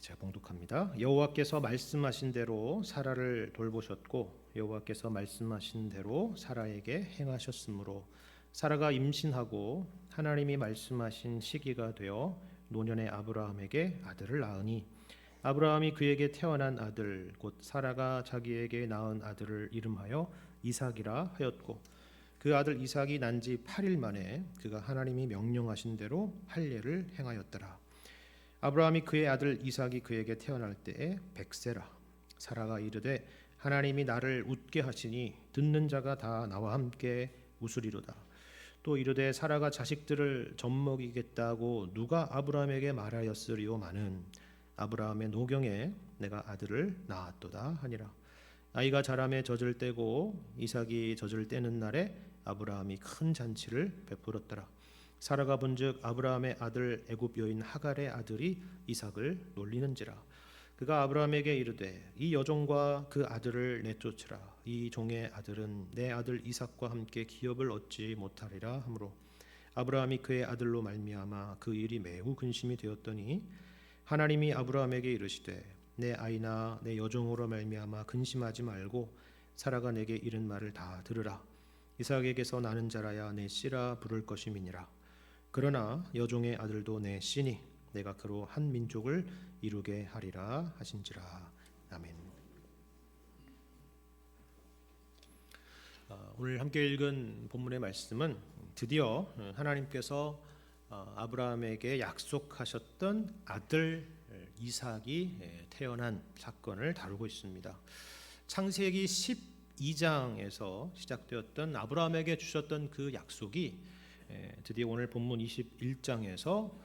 제가 봉독합니다. 여호와께서 말씀하신 대로 사라를 돌보셨고 여호와께서 말씀하신 대로 사라에게 행하셨으므로 사라가 임신하고 하나님이 말씀하신 시기가 되어 노년의 아브라함에게 아들을 낳으니 아브라함이 그에게 태어난 아들 곧 사라가 자기에게 낳은 아들을 이름하여 이삭이라 하였고 그 아들 이삭이 난 지 8일 만에 그가 하나님이 명령하신 대로 할례를 행하였더라. 아브라함이 그의 아들 이삭이 그에게 태어날 때에 100세라. 사라가 이르되 하나님이 나를 웃게 하시니 듣는 자가 다 나와 함께 웃으리로다. 또 이르되 사라가 자식들을 젖먹이겠다고 누가 아브라함에게 말하였으리오마는 아브라함의 노경에 내가 아들을 낳았도다 하니라. 아이가 자라매 젖을 떼고 이삭이 젖을 떼는 날에 아브라함이 큰 잔치를 베풀었더라. 사라가 본즉 아브라함의 아들 애굽 여인 하갈의 아들이 이삭을 놀리는지라. 그가 아브라함에게 이르되 이 여종과 그 아들을 내쫓으라. 이 종의 아들은 내 아들 이삭과 함께 기업을 얻지 못하리라 하므로 아브라함이 그의 아들로 말미암아 그 일이 매우 근심이 되었더니 하나님이 아브라함에게 이르시되 내 아이나 내 여종으로 말미암아 근심하지 말고 사라가 내게 이른 말을 다 들으라. 이삭에게서 나는 자라야 내 씨라 부를 것임이니라. 그러나 여종의 아들도 내 씨니 내가 그로 한 민족을 이루게 하리라 하신지라. 아멘. 오늘 함께 읽은 본문의 말씀은 드디어 하나님께서 아브라함에게 약속하셨던 아들 이삭이 태어난 사건을 다루고 있습니다. 창세기 12장에서 시작되었던 아브라함에게 주셨던 그 약속이 드디어 오늘 본문 21장에서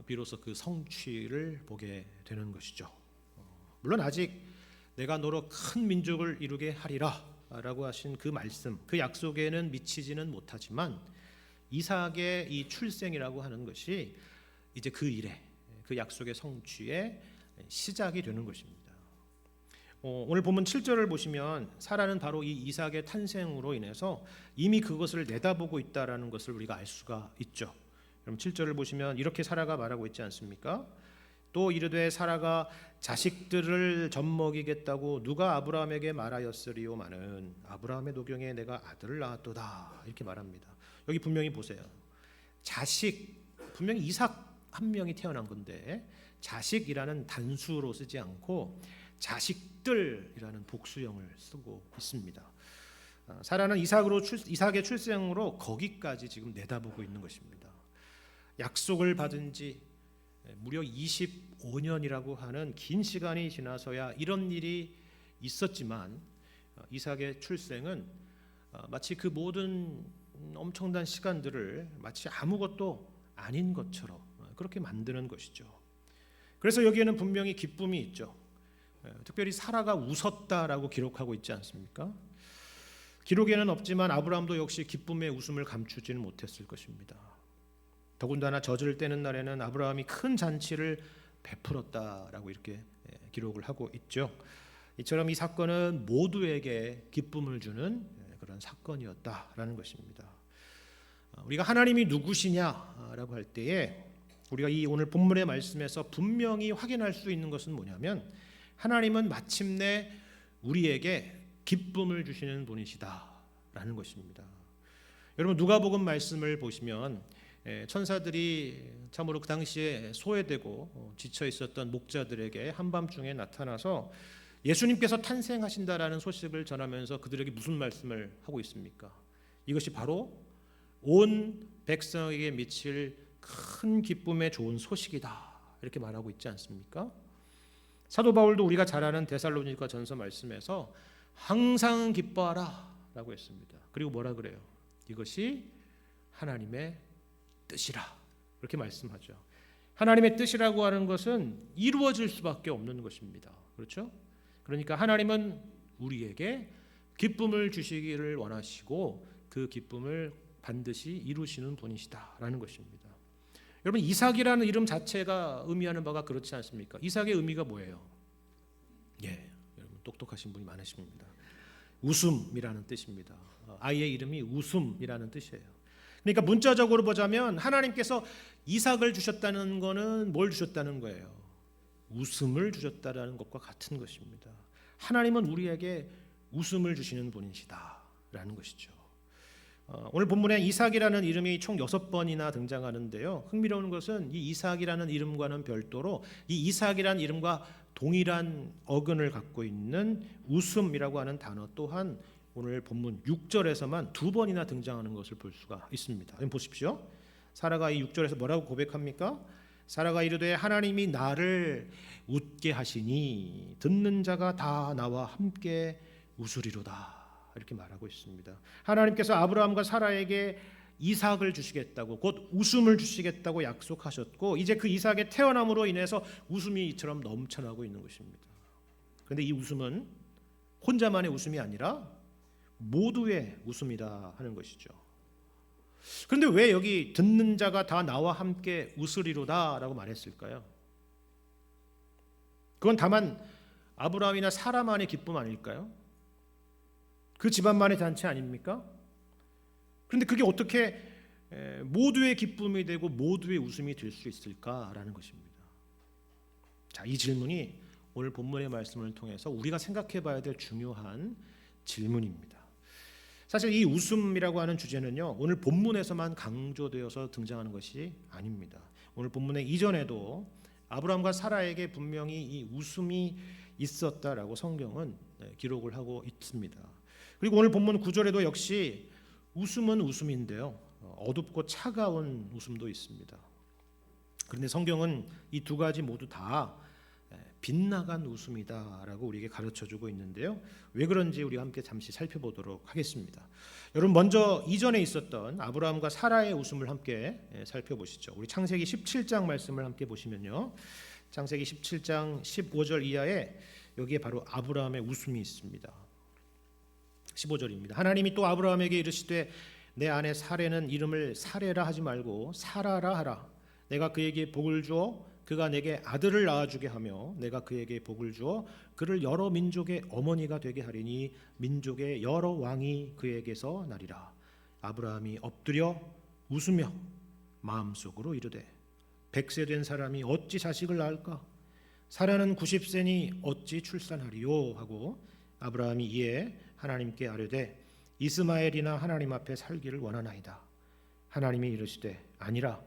비로소 그 성취를 보게 되는 것이죠. 물론 아직 내가 너로 큰 민족을 이루게 하리라 라고 하신 그 말씀, 그 약속에는 미치지는 못하지만 이삭의 이 출생이라고 하는 것이 이제 그 일에, 그 약속의 성취의 시작이 되는 것입니다. 오늘 본문 7절을 보시면 사라는 바로 이 이삭의 탄생으로 인해서 이미 그것을 내다보고 있다라는 것을 우리가 알 수가 있죠. 그럼 7절을 보시면 이렇게 사라가 말하고 있지 않습니까? 또 이르되 사라가 자식들을 젖먹이겠다고 누가 아브라함에게 말하였으리오마는 아브라함의 노경에 내가 아들을 낳았도다 이렇게 말합니다. 여기 분명히 보세요. 자식, 분명히 이삭 한 명이 태어난 건데 자식이라는 단수로 쓰지 않고 자식들이라는 복수형을 쓰고 있습니다. 사라는 이삭의 출생으로 거기까지 지금 내다보고 있는 것입니다. 약속을 받은 지 무려 25년이라고 하는 긴 시간이 지나서야 이런 일이 있었지만 이삭의 출생은 마치 그 모든 엄청난 시간들을 마치 아무것도 아닌 것처럼 그렇게 만드는 것이죠. 그래서 여기에는 분명히 기쁨이 있죠. 특별히 사라가 웃었다라고 기록하고 있지 않습니까? 기록에는 없지만 아브라함도 역시 기쁨의 웃음을 감추지는 못했을 것입니다. 더군다나 젖을 떼는 날에는 아브라함이 큰 잔치를 베풀었다라고 이렇게 기록을 하고 있죠. 이처럼 이 사건은 모두에게 기쁨을 주는 그런 사건이었다라는 것입니다. 우리가 하나님이 누구시냐라고 할 때에 우리가 이 오늘 본문의 말씀에서 분명히 확인할 수 있는 것은 뭐냐면 하나님은 마침내 우리에게 기쁨을 주시는 분이시다라는 것입니다. 여러분 누가복음 말씀을 보시면 천사들이 참으로 그 당시에 소외되고 지쳐 있었던 목자들에게 한밤중에 나타나서 예수님께서 탄생하신다라는 소식을 전하면서 그들에게 무슨 말씀을 하고 있습니까? 이것이 바로 온 백성에게 미칠 큰 기쁨의 좋은 소식이다 이렇게 말하고 있지 않습니까? 사도 바울도 우리가 잘 아는 데살로니가 전서 말씀에서 항상 기뻐하라 라고 했습니다. 그리고 뭐라 그래요? 이것이 하나님의 뜻이라 그렇게 말씀하죠. 하나님의 뜻이라고 하는 것은 이루어질 수밖에 없는 것입니다. 그렇죠? 그러니까 하나님은 우리에게 기쁨을 주시기를 원하시고 그 기쁨을 반드시 이루시는 분이시다라는 것입니다. 여러분 이삭이라는 이름 자체가 의미하는 바가 그렇지 않습니까? 이삭의 의미가 뭐예요? 여러분 똑똑하신 분이 많으십니다. 웃음이라는 뜻입니다. 아이의 이름이 웃음이라는 뜻이에요. 그러니까 문자적으로 보자면 하나님께서 이삭을 주셨다는 것은 뭘 주셨다는 거예요? 웃음을 주셨다라는 것과 같은 것입니다. 하나님은 우리에게 웃음을 주시는 분이시다라는 것이죠. 오늘 본문에 이삭이라는 이름이 총 6번이나 등장하는데요. 흥미로운 것은 이 이삭이라는 이름과는 별도로 이 이삭이라는 이름과 동일한 어근을 갖고 있는 웃음이라고 하는 단어 또한 오늘 본문 6절에서만 2번이나 등장하는 것을 볼 수가 있습니다. 보십시오. 사라가 이 6절에서 뭐라고 고백합니까? 사라가 이르되 하나님이 나를 웃게 하시니 듣는 자가 다 나와 함께 웃으리로다. 이렇게 말하고 있습니다. 하나님께서 아브라함과 사라에게 이삭을 주시겠다고 곧 웃음을 주시겠다고 약속하셨고 이제 그 이삭의 태어남으로 인해서 웃음이 이처럼 넘쳐나고 있는 것입니다. 그런데 이 웃음은 혼자만의 웃음이 아니라 모두의 웃음이다 하는 것이죠. 그런데 왜 여기 듣는 자가 다 나와 함께 웃으리로다 라고 말했을까요? 그건 다만 아브라함이나 사라만의 기쁨 아닐까요? 그 집안만의 잔치 아닙니까? 그런데 그게 어떻게 모두의 기쁨이 되고 모두의 웃음이 될 수 있을까라는 것입니다. 자, 이 질문이 오늘 본문의 말씀을 통해서 우리가 생각해 봐야 될 중요한 질문입니다. 사실 이 웃음이라고 하는 주제는요, 오늘 본문에서만 강조되어서 등장하는 것이 아닙니다. 오늘 본문의 이전에도 아브라함과 사라에게 분명히 이 웃음이 있었다라고 성경은 기록을 하고 있습니다. 그리고 오늘 본문 9절에도 역시 웃음은 웃음인데요, 어둡고 차가운 웃음도 있습니다. 그런데 성경은 이 두 가지 모두 다 빗나간 웃음이다라고 우리에게 가르쳐주고 있는데요. 왜 그런지 우리 함께 잠시 살펴보도록 하겠습니다. 여러분 먼저 이전에 있었던 아브라함과 사라의 웃음을 함께 살펴보시죠. 우리 창세기 17장 말씀을 함께 보시면요. 창세기 17장 15절 이하에 여기에 바로 아브라함의 웃음이 있습니다. 15절입니다. 하나님이 또 아브라함에게 이르시되 내 아내 사레는 이름을 사레라 하지 말고 사라라 하라. 내가 그에게 복을 주어 그가 내게 아들을 낳아주게 하며 내가 그에게 복을 주어 그를 여러 민족의 어머니가 되게 하리니 민족의 여러 왕이 그에게서 나리라. 아브라함이 엎드려 웃으며 마음속으로 이르되 100세 된 사람이 어찌 자식을 낳을까? 사라는 90세니 어찌 출산하리요? 하고 아브라함이 이에 하나님께 아뢰되 이스마엘이나 하나님 앞에 살기를 원하나이다. 하나님이 이르시되 아니라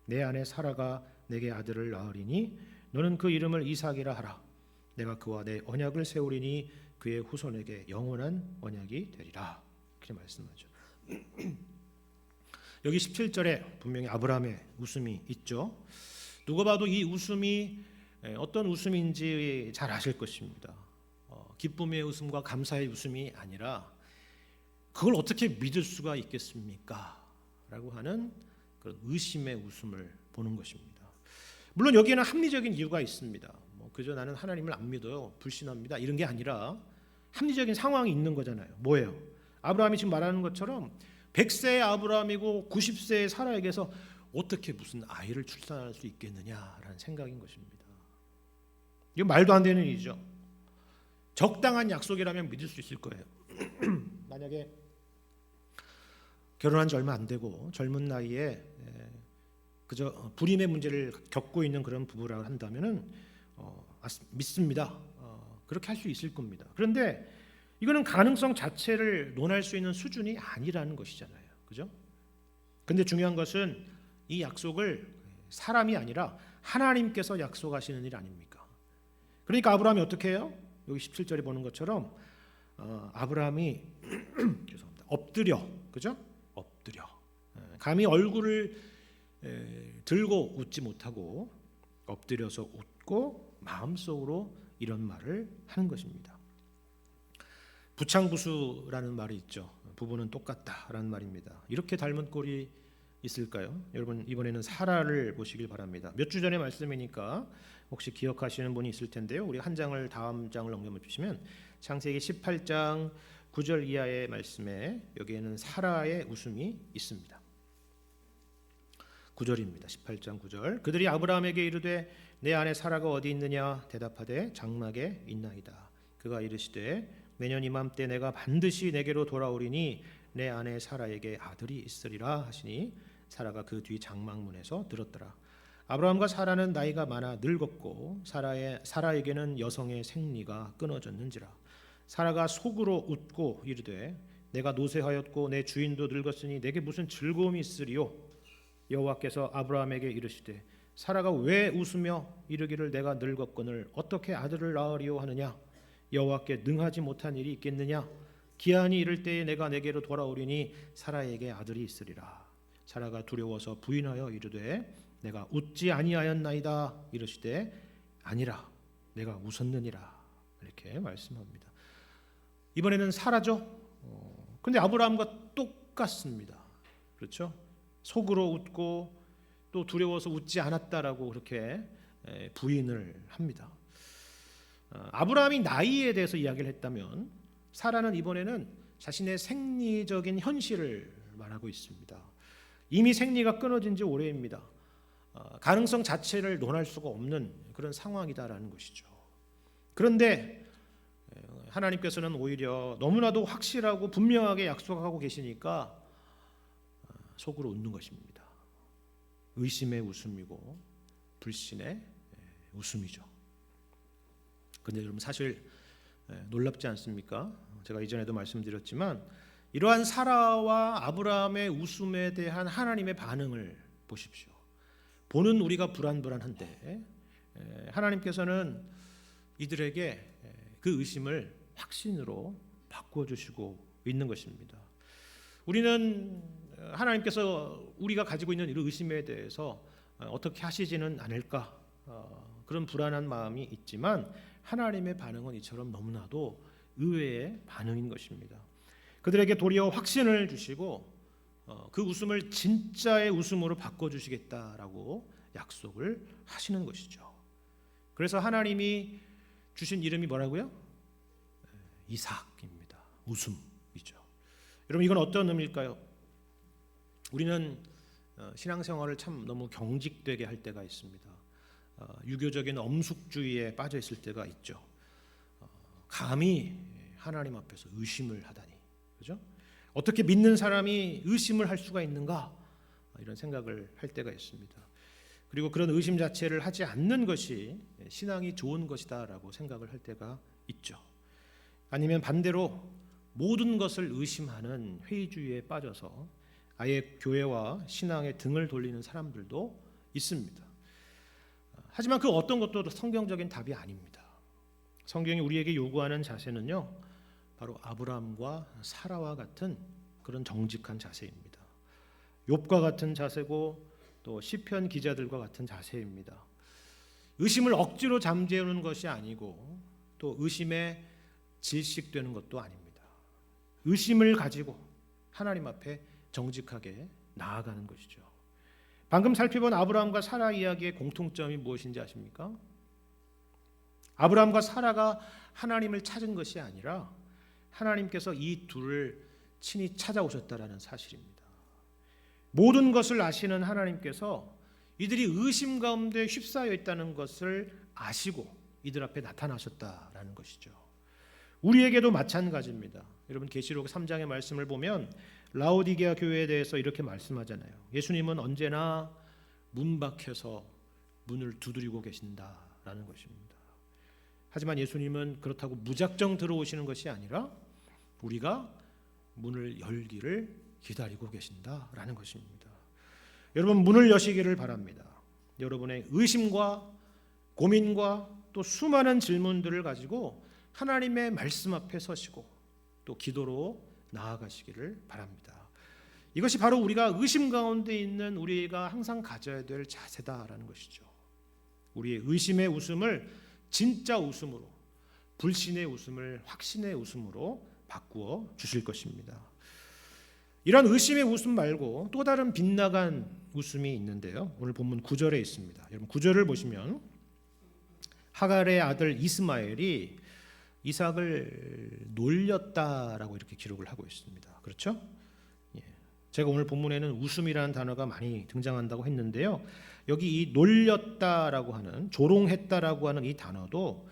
내 아내 사라가 내게 아들을 낳으리니 너는 그 이름을 이삭이라 하라. 내가 그와 내 언약을 세우리니 그의 후손에게 영원한 언약이 되리라. 그렇게 말씀하죠. 여기 17절에 분명히 아브라함의 웃음이 있죠. 누가 봐도 이 웃음이 어떤 웃음인지 잘 아실 것입니다. 기쁨의 웃음과 감사의 웃음이 아니라 그걸 어떻게 믿을 수가 있겠습니까? 라고 하는 그런 의심의 웃음을 보는 것입니다. 물론 여기에는 합리적인 이유가 있습니다. 그저 나는 하나님을 안 믿어요, 불신합니다, 이런 게 아니라 합리적인 상황이 있는 거잖아요. 뭐예요? 아브라함이 지금 말하는 것처럼 100세의 아브라함이고 90세의 사라에게서 어떻게 무슨 아이를 출산할 수 있겠느냐라는 생각인 것입니다. 이거 말도 안 되는 일이죠. 적당한 약속이라면 믿을 수 있을 거예요. 만약에 결혼한 지 얼마 안 되고 젊은 나이에 그저 불임의 문제를 겪고 있는 그런 부부라 한다면은 믿습니다. 그렇게 할 수 있을 겁니다. 그런데 이거는 가능성 자체를 논할 수 있는 수준이 아니라는 것이잖아요. 그죠? 근데 중요한 것은 이 약속을 사람이 아니라 하나님께서 약속하시는 일 아닙니까? 그러니까 아브라함이 어떻게 해요? 여기 17절에 보는 것처럼 아브라함이 죄송합니다. 엎드려, 그죠? 엎드려. 감히 얼굴을 들고 웃지 못하고 엎드려서 웃고 마음속으로 이런 말을 하는 것입니다. 부창부수라는 말이 있죠. 부부는 똑같다라는 말입니다. 이렇게 닮은 꼴이 있을까요? 여러분 이번에는 사라를 보시길 바랍니다. 몇 주 전의 말씀이니까 혹시 기억하시는 분이 있을 텐데요. 우리 한 장을 다음 장을 넘겨 주시면 창세기 18장 9절 이하의 말씀에 여기에는 사라의 웃음이 있습니다. 9절입니다. 18장 9절. 그들이 아브라함에게 이르되 내 아내 사라가 어디 있느냐? 대답하되 장막에 있나이다. 그가 이르시되 내년 이맘때 내가 반드시 내게로 돌아오리니 내 아내 사라에게 아들이 있으리라 하시니 사라가 그 뒤 장막문에서 들었더라. 아브라함과 사라는 나이가 많아 늙었고 사라에게는 여성의 생리가 끊어졌는지라. 사라가 속으로 웃고 이르되 내가 노쇠하였고 내 주인도 늙었으니 내게 무슨 즐거움이 있으리요. 여호와께서 아브라함에게 이르시되 사라가 왜 웃으며 이르기를 내가 늙었거늘 어떻게 아들을 낳으리요 하느냐. 여호와께 능하지 못한 일이 있겠느냐. 기한이 이를 때에 내가 내게로 돌아오리니 사라에게 아들이 있으리라. 사라가 두려워서 부인하여 이르되 내가 웃지 아니하였나이다. 이르시되 아니라 내가 웃었느니라. 이렇게 말씀합니다. 이번에는 사라죠. 근데 아브라함과 똑같습니다. 그렇죠? 속으로 웃고 또 두려워서 웃지 않았다라고 그렇게 부인을 합니다. 아브라함이 나이에 대해서 이야기를 했다면 사라는 이번에는 자신의 생리적인 현실을 말하고 있습니다. 이미 생리가 끊어진 지 오래입니다. 가능성 자체를 논할 수가 없는 그런 상황이다라는 것이죠. 그런데 하나님께서는 오히려 너무나도 확실하고 분명하게 약속하고 계시니까 속으로 웃는 것입니다. 의심의 웃음이고 불신의 웃음이죠. 근데 여러분 사실 놀랍지 않습니까? 제가 이전에도 말씀드렸지만 이러한 사라와 아브라함의 웃음에 대한 하나님의 반응을 보십시오. 보는 우리가 불안불안한데 하나님께서는 이들에게 그 의심을 확신으로 바꿔주시고 있는 것입니다. 우리는 하나님께서 우리가 가지고 있는 이 의심에 대해서 어떻게 하시지는 않을까 그런 불안한 마음이 있지만 하나님의 반응은 이처럼 너무나도 의외의 반응인 것입니다. 그들에게 도리어 확신을 주시고 그 웃음을 진짜의 웃음으로 바꿔주시겠다라고 약속을 하시는 것이죠. 그래서 하나님이 주신 이름이 뭐라고요? 이삭입니다. 웃음이죠. 여러분 이건 어떤 의미일까요? 우리는 신앙생활을 참 너무 경직되게 할 때가 있습니다. 유교적인 엄숙주의에 빠져 있을 때가 있죠. 감히 하나님 앞에서 의심을 하다니, 그죠? 어떻게 믿는 사람이 의심을 할 수가 있는가? 이런 생각을 할 때가 있습니다. 그리고 그런 의심 자체를 하지 않는 것이 신앙이 좋은 것이다라고 생각을 할 때가 있죠. 아니면 반대로 모든 것을 의심하는 회의주의에 빠져서 아예 교회와 신앙에 등을 돌리는 사람들도 있습니다. 하지만 그 어떤 것도 성경적인 답이 아닙니다. 성경이 우리에게 요구하는 자세는요, 바로 아브라함과 사라와 같은 그런 정직한 자세입니다. 욥과 같은 자세고 또 시편 기자들과 같은 자세입니다. 의심을 억지로 잠재우는 것이 아니고 또 의심에 질식되는 것도 아닙니다. 의심을 가지고 하나님 앞에 정직하게 나아가는 것이죠. 방금 살펴본 아브라함과 사라 이야기의 공통점이 무엇인지 아십니까? 아브라함과 사라가 하나님을 찾은 것이 아니라 하나님께서 이 둘을 친히 찾아오셨다라는 사실입니다. 모든 것을 아시는 하나님께서 이들이 의심 가운데 휩싸여 있다는 것을 아시고 이들 앞에 나타나셨다라는 것이죠. 우리에게도 마찬가지입니다. 여러분 계시록 3장의 말씀을 보면 라오디게아 교회에 대해서 이렇게 말씀하잖아요. 예수님은 언제나 문 밖에서 문을 두드리고 계신다라는 것입니다. 하지만 예수님은 그렇다고 무작정 들어오시는 것이 아니라 우리가 문을 열기를 기다리고 계신다라는 것입니다. 여러분 문을 여시기를 바랍니다. 여러분의 의심과 고민과 또 수많은 질문들을 가지고 하나님의 말씀 앞에 서시고 또 기도로 나아가시기를 바랍니다. 이것이 바로 우리가 의심 가운데 있는 우리가 항상 가져야 될 자세다라는 것이죠. 우리의 의심의 웃음을 진짜 웃음으로, 불신의 웃음을 확신의 웃음으로 바꾸어 주실 것입니다. 이런 의심의 웃음 말고 또 다른 빗나간 웃음이 있는데요. 오늘 본문 9절에 있습니다. 여러분 9절을 보시면 하갈의 아들 이스마엘이 이삭을 놀렸다라고 이렇게 기록을 하고 있습니다. 그렇죠? 제가 오늘 본문에는 웃음이라는 단어가 많이 등장한다고 했는데요. 여기 이 놀렸다라고 하는, 조롱했다라고 하는 이 단어도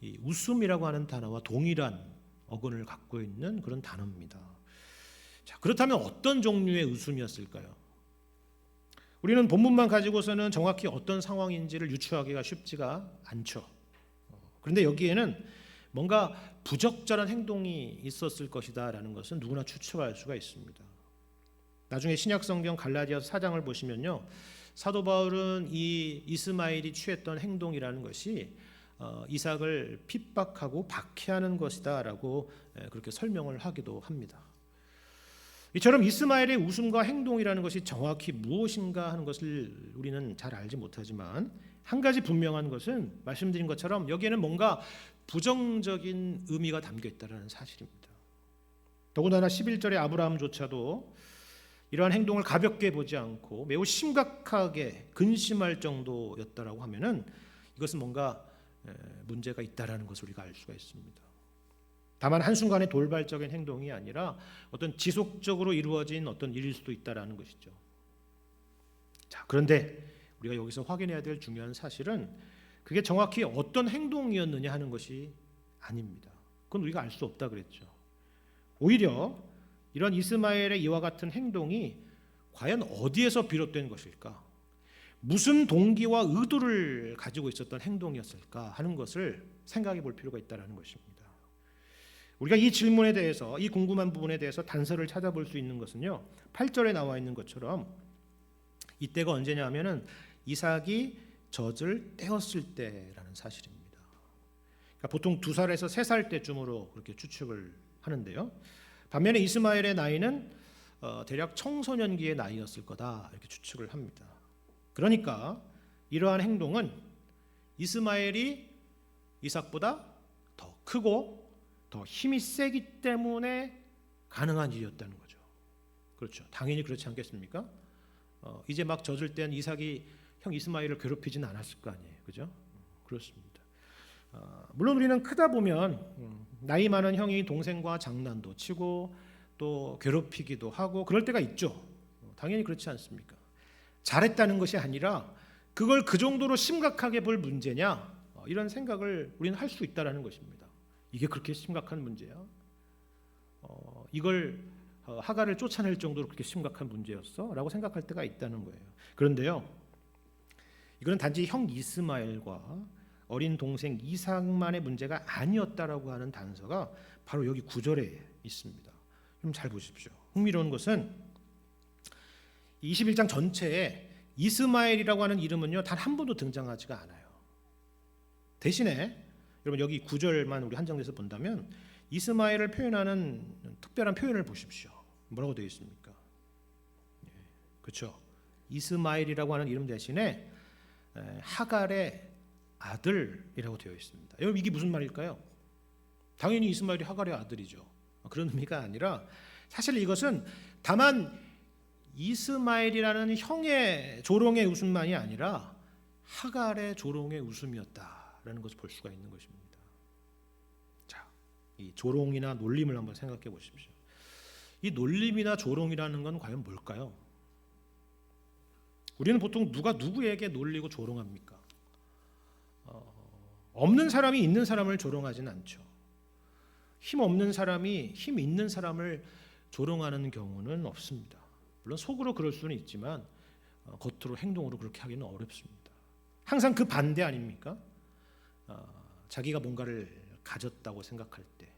이 웃음이라고 하는 단어와 동일한 어근을 갖고 있는 그런 단어입니다. 자, 그렇다면 어떤 종류의 웃음이었을까요? 우리는 본문만 가지고서는 정확히 어떤 상황인지를 유추하기가 쉽지가 않죠. 그런데 여기에는 뭔가 부적절한 행동이 있었을 것이다라는 것은 누구나 추측할 수가 있습니다. 나중에 신약성경 갈라디아서 4장을 보시면요, 사도 바울은 이 이스마엘이 취했던 행동이라는 것이 이삭을 핍박하고 박해하는 것이다라고 그렇게 설명을 하기도 합니다. 이처럼 이스마엘의 웃음과 행동이라는 것이 정확히 무엇인가 하는 것을 우리는 잘 알지 못하지만 한 가지 분명한 것은 말씀드린 것처럼 여기에는 뭔가 부정적인 의미가 담겨 있다는 사실입니다. 더군다나 11절의 아브라함조차도 이러한 행동을 가볍게 보지 않고 매우 심각하게 근심할 정도였다라고 하면은 이것은 뭔가 문제가 있다라는 것을 우리가 알 수가 있습니다. 다만 한순간의 돌발적인 행동이 아니라 어떤 지속적으로 이루어진 어떤 일일 수도 있다라는 것이죠. 자, 그런데 우리가 여기서 확인해야 될 중요한 사실은 그게 정확히 어떤 행동이었느냐 하는 것이 아닙니다. 그건 우리가 알 수 없다 그랬죠. 오히려 이런 이스마엘의 이와 같은 행동이 과연 어디에서 비롯된 것일까? 무슨 동기와 의도를 가지고 있었던 행동이었을까 하는 것을 생각해 볼 필요가 있다는 것입니다. 우리가 이 질문에 대해서, 이 궁금한 부분에 대해서 단서를 찾아볼 수 있는 것은요, 8절에 나와 있는 것처럼 이때가 언제냐 하면은 이삭이 젖을 떼었을 때라는 사실입니다. 그러니까 보통 2살에서 3살 때쯤으로 그렇게 추측을 하는데요. 반면에 이스마엘의 나이는 대략 청소년기의 나이였을 거다 이렇게 추측을 합니다. 그러니까 이러한 행동은 이스마엘이 이삭보다 더 크고 더 힘이 세기 때문에 가능한 일이었다는 거죠. 그렇죠. 당연히 그렇지 않겠습니까? 이제 막 젖을 땐 이삭이 형 이스마엘을 괴롭히지는 않았을 거 아니에요, 그죠? 그렇습니다. 물론 우리는 크다 보면 나이 많은 형이 동생과 장난도 치고 또 괴롭히기도 하고 그럴 때가 있죠. 당연히 그렇지 않습니까? 잘했다는 것이 아니라 그걸 그 정도로 심각하게 볼 문제냐, 이런 생각을 우리는 할 수 있다라는 것입니다. 이게 그렇게 심각한 문제야? 이걸 하갈을 쫓아낼 정도로 그렇게 심각한 문제였어? 라고 생각할 때가 있다는 거예요. 그런데요, 이거는 단지 형 이스마엘과 어린 동생 이삭만의 문제가 아니었다라고 하는 단서가 바로 여기 9절에 있습니다. 좀 잘 보십시오. 흥미로운 것은 21장 전체에 이스마엘이라고 하는 이름은요, 단 한 번도 등장하지가 않아요. 대신에 여러분 여기 9절만 우리 한정돼서 본다면 이스마엘을 표현하는 특별한 표현을 보십시오. 뭐라고 되어 있습니까? 그렇죠. 이스마엘이라고 하는 이름 대신에 하갈의 아들이라고 되어 있습니다. 여러분 이게 무슨 말일까요? 당연히 이스마엘이 하갈의 아들이죠. 그런 의미가 아니라 사실 이것은 다만 이스마엘이라는 형의 조롱의 웃음만이 아니라 하갈의 조롱의 웃음이었다라는 것을 볼 수가 있는 것입니다. 자, 이 조롱이나 놀림을 한번 생각해 보십시오. 이 놀림이나 조롱이라는 건 과연 뭘까요? 우리는 보통 누가 누구에게 놀리고 조롱합니까? 없는 사람이 있는 사람을 조롱하지는 않죠. 힘 없는 사람이 힘 있는 사람을 조롱하는 경우는 없습니다. 물론 속으로 그럴 수는 있지만 겉으로 행동으로 그렇게 하기는 어렵습니다. 항상 그 반대 아닙니까? 자기가 뭔가를 가졌다고 생각할 때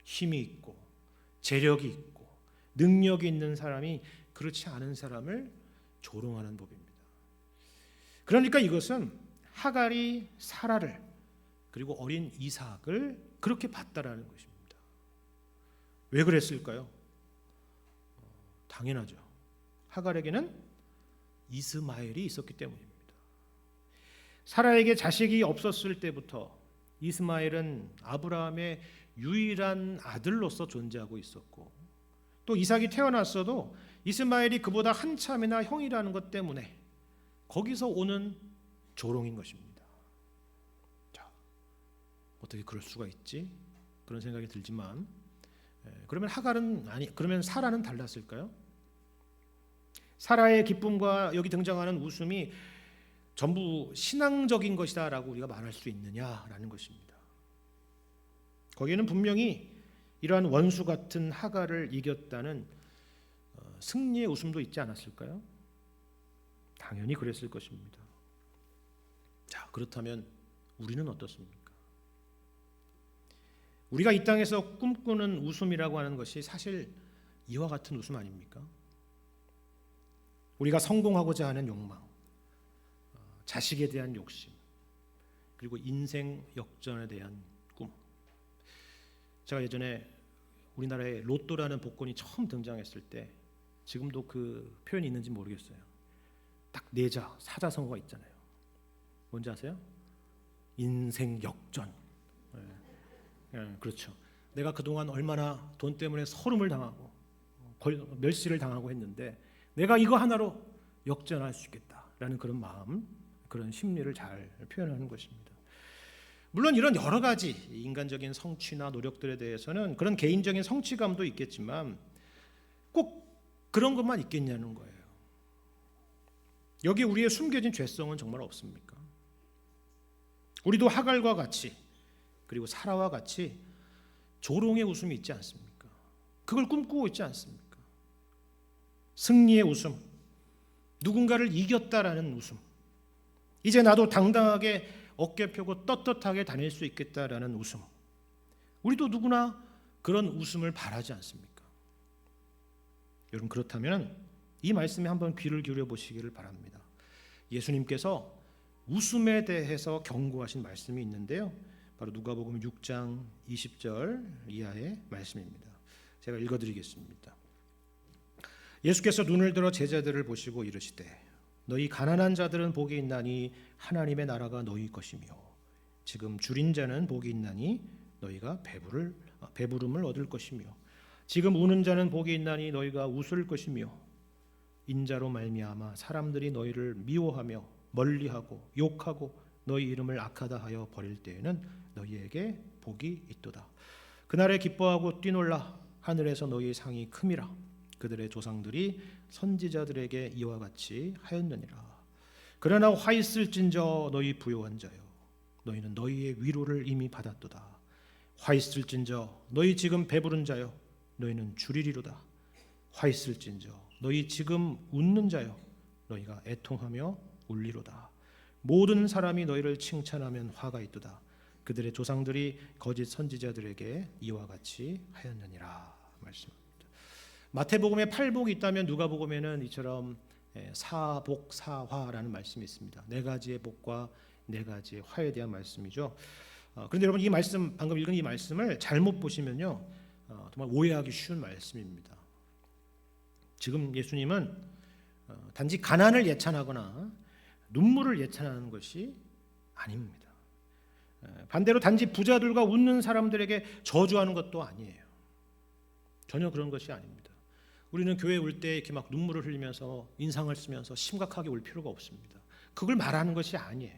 힘이 있고 재력이 있고 능력이 있는 사람이 그렇지 않은 사람을 조롱하는 법입니다. 그러니까 이것은 하갈이 사라를 그리고 어린 이삭을 그렇게 봤다라는 것입니다. 왜 그랬을까요? 당연하죠. 하갈에게는 이스마엘이 있었기 때문입니다. 사라에게 자식이 없었을 때부터 이스마엘은 아브라함의 유일한 아들로서 존재하고 있었고 또 이삭이 태어났어도 이스마엘이 그보다 한참이나 형이라는 것 때문에 거기서 오는 조롱인 것입니다. 자, 어떻게 그럴 수가 있지? 그런 생각이 들지만 그러면 하갈은 그러면 사라는 달랐을까요? 사라의 기쁨과 여기 등장하는 웃음이 전부 신앙적인 것이다라고 우리가 말할 수 있느냐라는 것입니다. 거기에는 분명히 이러한 원수 같은 하갈을 이겼다는 승리의 웃음도 있지 않았을까요? 당연히 그랬을 것입니다. 자, 그렇다면 우리는 어떻습니까? 우리가 이 땅에서 꿈꾸는 웃음이라고 하는 것이 사실 이와 같은 웃음 아닙니까? 우리가 성공하고자 하는 욕망, 자식에 대한 욕심, 그리고 인생 역전에 대한 꿈. 제가 예전에 우리나라에 로또라는 복권이 처음 등장했을 때, 지금도 그 표현이 있는지 모르겠어요. 딱 네자 사자성어가 있잖아요. 뭔지 아세요? 인생 역전. 그렇죠. 내가 그동안 얼마나 돈 때문에 서름을 당하고 멸시를 당하고 했는데 내가 이거 하나로 역전할 수 있겠다라는 그런 마음, 그런 심리를 잘 표현하는 것입니다. 물론 이런 여러 가지 인간적인 성취나 노력들에 대해서는 그런 개인적인 성취감도 있겠지만 꼭 그런 것만 있겠냐는 거예요. 여기 우리의 숨겨진 죄성은 정말 없습니까? 우리도 하갈과 같이, 그리고 사라와 같이 조롱의 웃음이 있지 않습니까? 그걸 꿈꾸고 있지 않습니까? 승리의 웃음, 누군가를 이겼다라는 웃음, 이제 나도 당당하게 어깨 펴고 떳떳하게 다닐 수 있겠다라는 웃음. 우리도 누구나 그런 웃음을 바라지 않습니까? 여러분, 그렇다면 이 말씀에 한번 귀를 기울여 보시기를 바랍니다. 예수님께서 웃음에 대해서 경고하신 말씀이 있는데요, 바로 누가복음 6장 20절 이하의 말씀입니다. 제가 읽어드리겠습니다. 예수께서 눈을 들어 제자들을 보시고 이르시되 너희 가난한 자들은 복이 있나니 하나님의 나라가 너희 것이며 지금 줄인 자는 복이 있나니 너희가 배부름을 얻을 것이며 지금 우는 자는 복이 있나니 너희가 웃을 것이며 인자로 말미암아 사람들이 너희를 미워하며 멀리하고 욕하고 너희 이름을 악하다 하여 버릴 때에는 너희에게 복이 있도다. 그날에 기뻐하고 뛰놀라 하늘에서 너희의 상이 큼이라. 그들의 조상들이 선지자들에게 이와 같이 하였느니라. 그러나 화 있을진저 너희 부요한 자여 너희는 너희의 위로를 이미 받았도다. 화 있을진저 너희 지금 배부른 자여 너희는 주리리로다. 화 있을진저 너희 지금 웃는 자여 너희가 애통하며 울리로다. 모든 사람이 너희를 칭찬하면 화가 있도다. 그들의 조상들이 거짓 선지자들에게 이와 같이 하였느니라. 말씀입니다. 마태복음에 8복이 있다면 누가복음에는 이처럼 사복사화라는 말씀이 있습니다. 네 가지의 복과 네 가지의 화에 대한 말씀이죠. 그런데 여러분, 이 말씀, 방금 읽은 이 말씀을 잘못 보시면요, 정말 오해하기 쉬운 말씀입니다. 지금 예수님은 단지 가난을 예찬하거나 눈물을 예찬하는 것이 아닙니다. 반대로 단지 부자들과 웃는 사람들에게 저주하는 것도 아니에요. 전혀 그런 것이 아닙니다. 우리는 교회에 올 때 이렇게 막 눈물을 흘리면서 인상을 쓰면서 심각하게 올 필요가 없습니다. 그걸 말하는 것이 아니에요.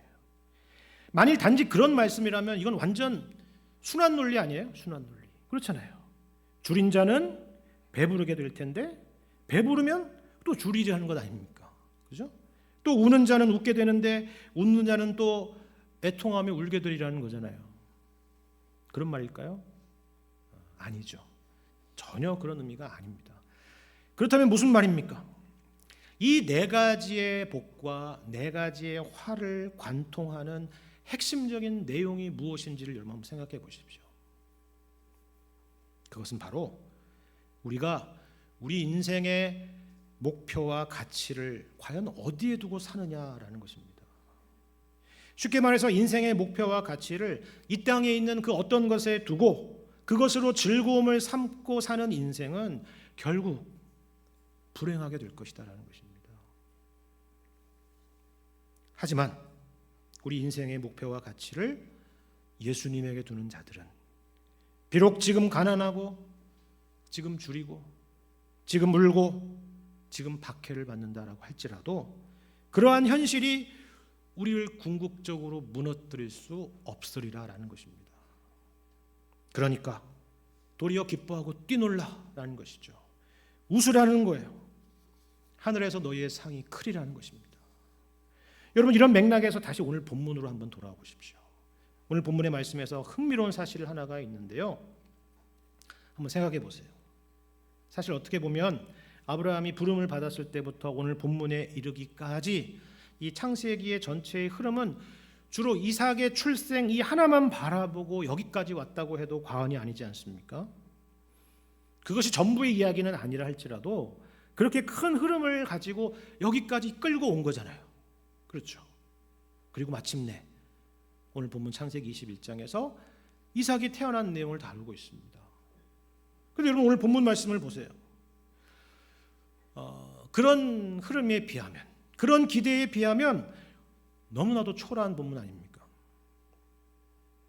만일 단지 그런 말씀이라면 이건 완전 순환 논리 아니에요? 순환 논리. 그렇잖아요. 줄인 자는 배부르게 될 텐데 배부르면 또 줄이려는 것 아닙니까? 그죠? 또 우는 자는 웃게 되는데 웃는 자는 또 애통하며 울게 되리라는 거잖아요. 그런 말일까요? 아니죠. 전혀 그런 의미가 아닙니다. 그렇다면 무슨 말입니까? 이 네 가지의 복과 네 가지의 화를 관통하는 핵심적인 내용이 무엇인지를 여러분 한번 생각해 보십시오. 그것은 바로 우리가 우리 인생의 목표와 가치를 과연 어디에 두고 사느냐라는 것입니다. 쉽게 말해서 인생의 목표와 가치를 이 땅에 있는 그 어떤 것에 두고 그것으로 즐거움을 삼고 사는 인생은 결국 불행하게 될 것이다라는 것입니다. 하지만 우리 인생의 목표와 가치를 예수님에게 두는 자들은 비록 지금 가난하고 지금 줄이고 지금 물고 지금 박해를 받는다라고 할지라도 그러한 현실이 우리를 궁극적으로 무너뜨릴 수 없으리라라는 것입니다. 그러니까 도리어 기뻐하고 뛰놀라라는 것이죠. 웃으라는 거예요. 하늘에서 너희의 상이 크리라는 것입니다. 여러분, 이런 맥락에서 다시 오늘 본문으로 한번 돌아와 보십시오. 오늘 본문의 말씀에서 흥미로운 사실 하나가 있는데요, 한번 생각해 보세요. 사실 어떻게 보면 아브라함이 부름을 받았을 때부터 오늘 본문에 이르기까지 이 창세기의 전체의 흐름은 주로 이삭의 출생 이 하나만 바라보고 여기까지 왔다고 해도 과언이 아니지 않습니까? 그것이 전부의 이야기는 아니라 할지라도 그렇게 큰 흐름을 가지고 여기까지 끌고 온 거잖아요. 그렇죠. 그리고 마침내 오늘 본문 창세기 21장에서 이삭이 태어난 내용을 다루고 있습니다. 그런데 여러분 오늘 본문 말씀을 보세요. 그런 흐름에 비하면, 그런 기대에 비하면 너무나도 초라한 본문 아닙니까?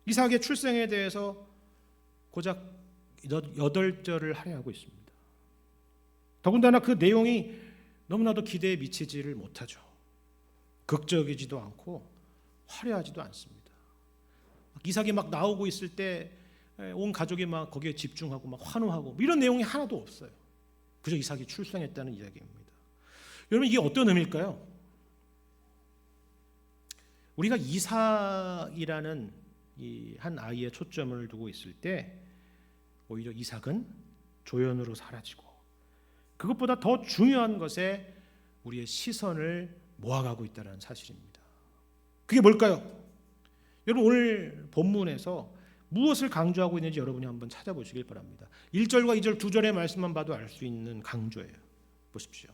이삭의 출생에 대해서 고작 8절을 할애하고 있습니다. 더군다나 그 내용이 너무나도 기대에 미치지를 못하죠. 극적이지도 않고 화려하지도 않습니다. 이삭이 막 나오고 있을 때 온 가족이 막 거기에 집중하고 막 환호하고 이런 내용이 하나도 없어요. 그저 이삭이 출생했다는 이야기입니다. 여러분 이게 어떤 의미일까요? 우리가 이삭이라는 이 한 아이에 초점을 두고 있을 때 오히려 이삭은 조연으로 사라지고 그것보다 더 중요한 것에 우리의 시선을 모아가고 있다는 사실입니다. 그게 뭘까요? 여러분 오늘 본문에서 무엇을 강조하고 있는지 여러분이 한번 찾아보시길 바랍니다. 1절과 2절 두 절의 말씀만 봐도 알 수 있는 강조예요. 보십시오.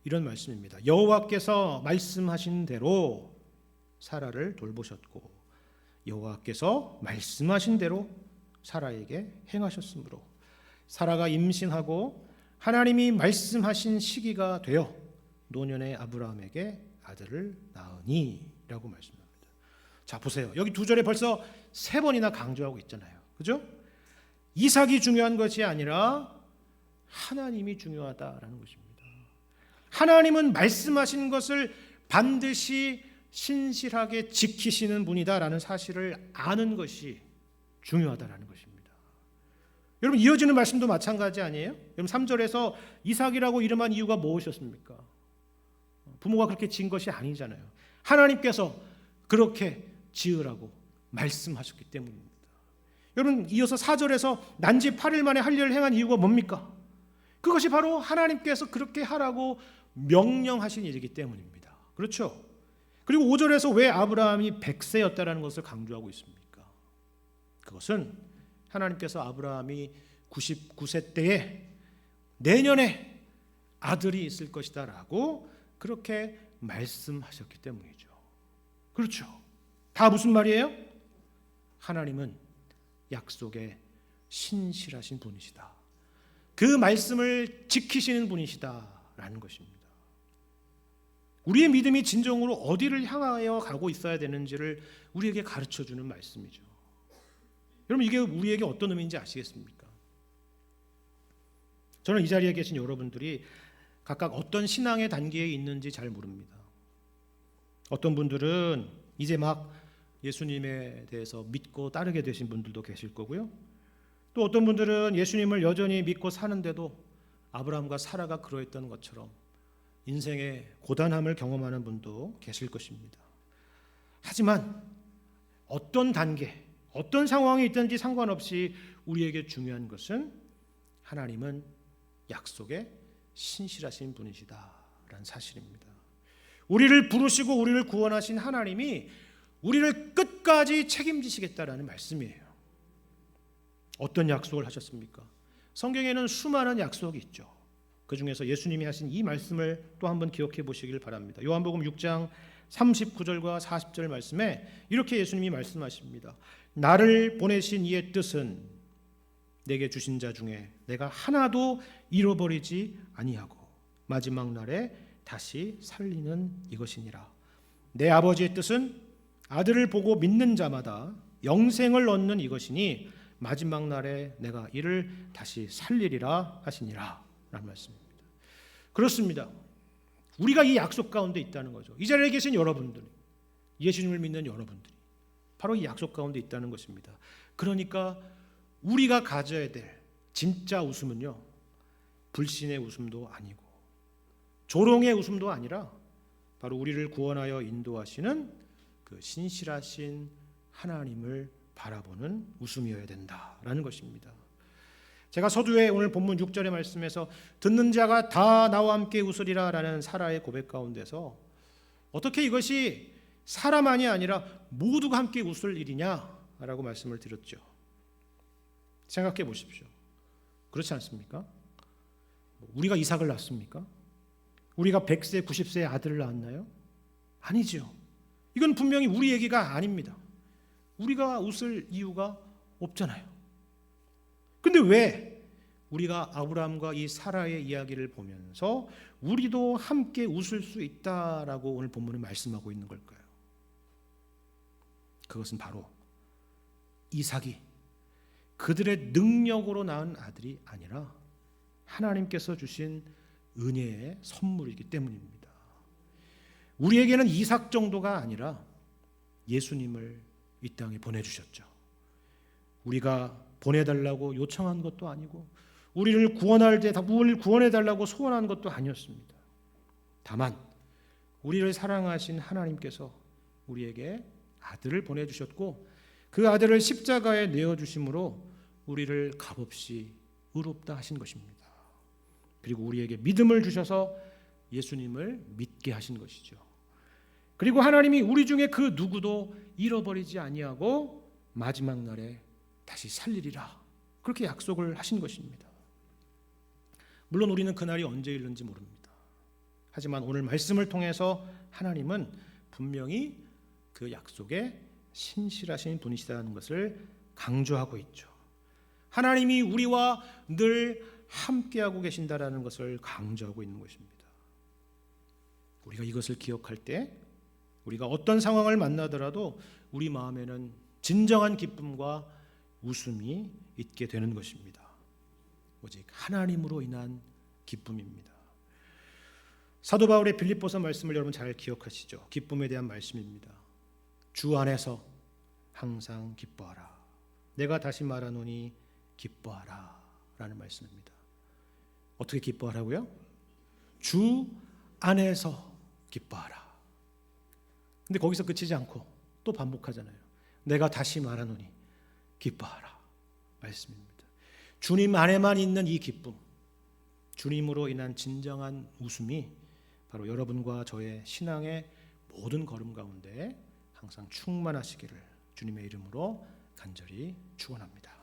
이런 말씀입니다. 여호와께서 말씀하신 대로 사라를 돌보셨고 여호와께서 말씀하신 대로 사라에게 행하셨으므로 사라가 임신하고 하나님이 말씀하신 시기가 되어 노년의 아브라함에게 아들을 낳으니 라고 말씀합니다. 자 보세요. 여기 두 절에 벌써 3번이나 강조하고 있잖아요. 그죠? 이삭이 중요한 것이 아니라 하나님이 중요하다라는 것입니다. 하나님은 말씀하신 것을 반드시 신실하게 지키시는 분이다라는 사실을 아는 것이 중요하다라는 것입니다. 여러분 이어지는 말씀도 마찬가지 아니에요? 여러분 3절에서 이삭이라고 이름한 이유가 무엇이었습니까? 부모가 그렇게 지은 것이 아니잖아요. 하나님께서 그렇게 지으라고 말씀하셨기 때문입니다. 여러분 이어서 4절에서 난지 8일 만에 할례를 행한 이유가 뭡니까? 그것이 바로 하나님께서 그렇게 하라고 명령하신 일이기 때문입니다. 그렇죠? 그리고 5절에서 왜 아브라함이 100세였다라는 것을 강조하고 있습니까? 그것은 하나님께서 아브라함이 99세 때에 내년에 아들이 있을 것이다 라고 그렇게 말씀하셨기 때문이죠. 그렇죠? 다 무슨 말이에요? 하나님은 약속에 신실하신 분이시다. 그 말씀을 지키시는 분이시다라는 것입니다. 우리의 믿음이 진정으로 어디를 향하여 가고 있어야 되는지를 우리에게 가르쳐주는 말씀이죠. 여러분 이게 우리에게 어떤 의미인지 아시겠습니까? 저는 이 자리에 계신 여러분들이 각각 어떤 신앙의 단계에 있는지 잘 모릅니다. 어떤 분들은 이제 막 예수님에 대해서 믿고 따르게 되신 분들도 계실 거고요. 또 어떤 분들은 예수님을 여전히 믿고 사는데도 아브라함과 사라가 그러했던 것처럼 인생의 고단함을 경험하는 분도 계실 것입니다. 하지만 어떤 단계, 어떤 상황이 있든지 상관없이 우리에게 중요한 것은 하나님은 약속에 신실하신 분이시다라는 사실입니다. 우리를 부르시고 우리를 구원하신 하나님이 우리를 끝까지 책임지시겠다라는 말씀이에요. 어떤 약속을 하셨습니까? 성경에는 수많은 약속이 있죠. 그 중에서 예수님이 하신 이 말씀을 또 한번 기억해 보시길 바랍니다. 요한복음 6장 39절과 40절 말씀에 이렇게 예수님이 말씀하십니다. 나를 보내신 이의 뜻은 내게 주신 자 중에 내가 하나도 잃어버리지 아니하고 마지막 날에 다시 살리는 이것이니라. 내 아버지의 뜻은 아들을 보고 믿는 자마다 영생을 얻는 이것이니 마지막 날에 내가 이를 다시 살리리라 하시니라 라는 말씀입니다. 그렇습니다. 우리가 이 약속 가운데 있다는 거죠. 이 자리에 계신 여러분들, 예수님을 믿는 여러분들이 바로 이 약속 가운데 있다는 것입니다. 그러니까 우리가 가져야 될 진짜 웃음은요, 불신의 웃음도 아니고 조롱의 웃음도 아니라 바로 우리를 구원하여 인도하시는 그 신실하신 하나님을 바라보는 웃음이어야 된다라는 것입니다. 제가 서두에 오늘 본문 6절의 말씀에서 듣는 자가 다 나와 함께 웃으리라 라는 사라의 고백 가운데서 어떻게 이것이 사람만이 아니라 모두가 함께 웃을 일이냐라고 말씀을 드렸죠. 생각해 보십시오. 그렇지 않습니까? 우리가 이삭을 낳습니까? 우리가 100세, 90세의 아들을 낳았나요? 아니죠. 이건 분명히 우리 얘기가 아닙니다. 우리가 웃을 이유가 없잖아요. 근데 왜 우리가 아브라함과 이 사라의 이야기를 보면서 우리도 함께 웃을 수 있다라고 오늘 본문은 말씀하고 있는 걸까요? 그것은 바로 이삭이 그들의 능력으로 낳은 아들이 아니라 하나님께서 주신 은혜의 선물이기 때문입니다. 우리에게는 이삭 정도가 아니라 예수님을 이 땅에 보내주셨죠. 우리가 보내달라고 요청한 것도 아니고 우리를 구원할 때 우리를 구원해달라고 소원한 것도 아니었습니다. 다만 우리를 사랑하신 하나님께서 우리에게 아들을 보내주셨고 그 아들을 십자가에 내어주심으로 우리를 값없이 의롭다 하신 것입니다. 그리고 우리에게 믿음을 주셔서 예수님을 믿게 하신 것이죠. 그리고 하나님이 우리 중에 그 누구도 잃어버리지 아니하고 마지막 날에 다시 살리리라 그렇게 약속을 하신 것입니다. 물론 우리는 그날이 언제 있는지 모릅니다. 하지만 오늘 말씀을 통해서 하나님은 분명히 그 약속에 신실하신 분이시다는 것을 강조하고 있죠. 하나님이 우리와 늘 함께하고 계신다라는 것을 강조하고 있는 것입니다. 우리가 이것을 기억할 때 우리가 어떤 상황을 만나더라도 우리 마음에는 진정한 기쁨과 웃음이 있게 되는 것입니다. 오직 하나님으로 인한 기쁨입니다. 사도 바울의 빌립보서 말씀을 여러분 잘 기억하시죠? 기쁨에 대한 말씀입니다. 주 안에서 항상 기뻐하라. 내가 다시 말하노니 기뻐하라 라는 말씀입니다. 어떻게 기뻐하라고요? 주 안에서 기뻐하라. 근데 거기서 그치지 않고 또 반복하잖아요. 내가 다시 말하노니 기뻐하라 말씀입니다. 주님 안에만 있는 이 기쁨, 주님으로 인한 진정한 웃음이 바로 여러분과 저의 신앙의 모든 걸음 가운데 항상 충만하시기를 주님의 이름으로 간절히 축원합니다.